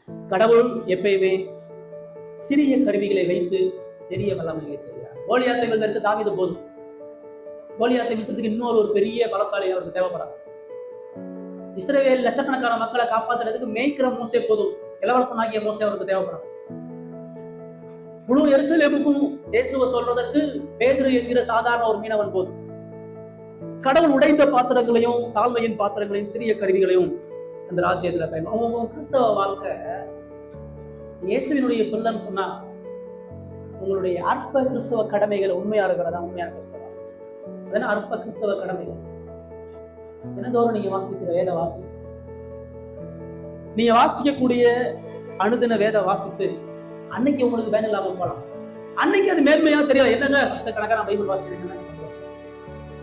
கடவுள் எப்பயுமே சிறிய கருவிகளை வைத்து பெரிய வல்லமைகளை செய்கிறார். கோலியாத்தை வெல்வதற்கு தாவீது போதும். கோலியாத்தை வெல்வதற்கு இன்னொரு பெரிய பலசாலி அவருக்கு தேவைப்படாது. இஸ்ரவேல் லட்சக்கணக்கான மக்களை காப்பாற்றுறதுக்கு மேய்க்கிற மோசே போதும். இளவரசனாகிய மோசே அவருக்கு தேவைப்படாது. முழு எருசலேமுக்கும் இயேசுவை சொல்றதற்கு பேதுரு என்கிற சாதாரண ஒரு மீனவன் போதும். கடவுள் உடைந்த பாத்திரங்களையும் தாழ்மையின் பாத்திரங்களையும் சிறிய கருவிகளையும் அந்த ராஜ்யத்துல பயன்படும். கிறிஸ்தவ வாழ்க்கை இயேசுவினுடைய பிள்ளைன்னு சொன்னா உங்களுடைய அற்ப கிறிஸ்தவ கடமைகள் உண்மையா இருக்கிறதா? உண்மையான கிறிஸ்தவ அதனால அற்ப கிறிஸ்தவ கடமைகள் தினந்தோறும் நீங்க வாசிக்கிற வேத வாசி, நீங்க வாசிக்கக்கூடிய அனுதின வேத வாசித்து அன்னைக்கு உங்களுக்கு வேலை இல்லாம போகலாம். அன்னைக்கு அது மேன்மையா தெரியாது. என்னங்க கணக்கான பைபிள் வாசிக்கிறேன் சந்தோஷம்.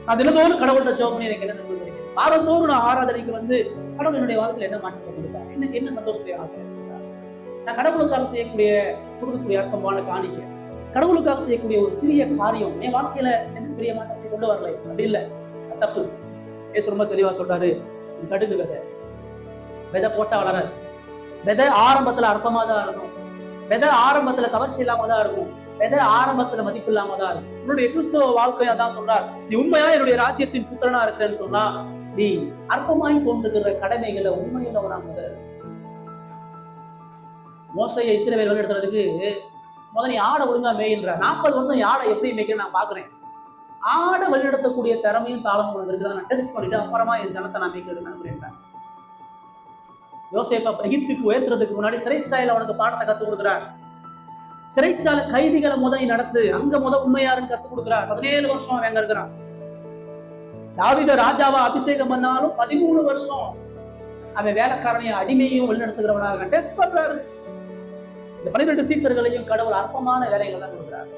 நான் தினந்தோறும் கடவுள்கிட்ட ஜெபம் பண்ணி எனக்கு என்ன நன்மை கிடைக்கும். வாரந்தோறும் நான் ஆராதனைக்கு வந்து கடவுள் என்னுடைய வாழ்க்கையில் என்ன மாற்றம் பண்ணிருக்காரு, எனக்கு என்ன சந்தோஷத்தை நான் கடவுளுக்காக செய்யக்கூடிய கொடுக்கக்கூடிய அர்த்தமான காணிக்க, கடவுளுக்காக செய்யக்கூடிய ஒரு சிறிய காரியம் என் வாழ்க்கையில என்ன பெரிய மாற்றத்தை கொண்டு வரல. அப்படி இல்லை, தப்பு. ஏசு ரொம்ப தெளிவா சொல்றாரு, கடுகு விதை போட்டா வளராது. விதை ஆரம்பத்துல அற்பமா தான் இருக்கும், விதை ஆரம்பத்துல கவர்ச்சி இல்லாம தான் இருக்கும், விதை ஆரம்பத்துல மதிப்பு இல்லாம தான் இருக்கும். உன்னுடைய கிறிஸ்தவ வாழ்க்கையா தான் சொல்றார், நீ உண்மையா என்னுடைய ராஜ்யத்தின் புத்திரனா இருக்கிறேன்னு சொன்னா நீ அற்பமாய் தோன்றுகிற கடமைகளை உண்மையில முதல் மோசையை இஸ்ரவேல் வழிநடத்துறதுக்கு முதல்ல நீ ஆடை ஒழுங்கா மேயின்ற 40 வருஷம் ஆடை எப்படி மேய்க்க நான் பாக்குறேன். ஆடை வழிநடத்தக்கூடிய திறமையும் தாளமும் இருக்கு, நான் டெஸ்ட் பண்ணிட்டு அப்புறமா என் ஜனத்தை நான் மேய்க்கிறது நம்புறேன். யோசேப்பை எகிப்துக்கு உயர்த்துறதுக்கு முன்னாடி சிறைச்சாலையில அவனுக்கு பாடத்தை கத்துக் கொடுக்குறார். சிறைச்சாலை கைதிகளை முதல் நடத்து, அங்க உண்மையாருன்னு கத்துக் கொடுக்குறார். 17 வருஷம் அவன் இருக்கிறான். தாவீத ராஜாவா அபிஷேகம் பண்ணாலும் 13 வருஷம் அவன் வேலைக்காரனையும் அடிமையும் வழிநடத்துகிறவனாக டெஸ்ட் பண்றாரு. இந்த 12 சீசர்களையும் கடவுள் அற்பமான வேலைகள் தான் கொடுக்குறாரு.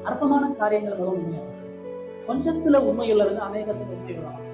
அற்பமான காரியங்கள் உண்மையா கொஞ்சத்துல உண்மையுள்ளவங்க அநேகத்துக்கு உண்மையுள்ளவங்க.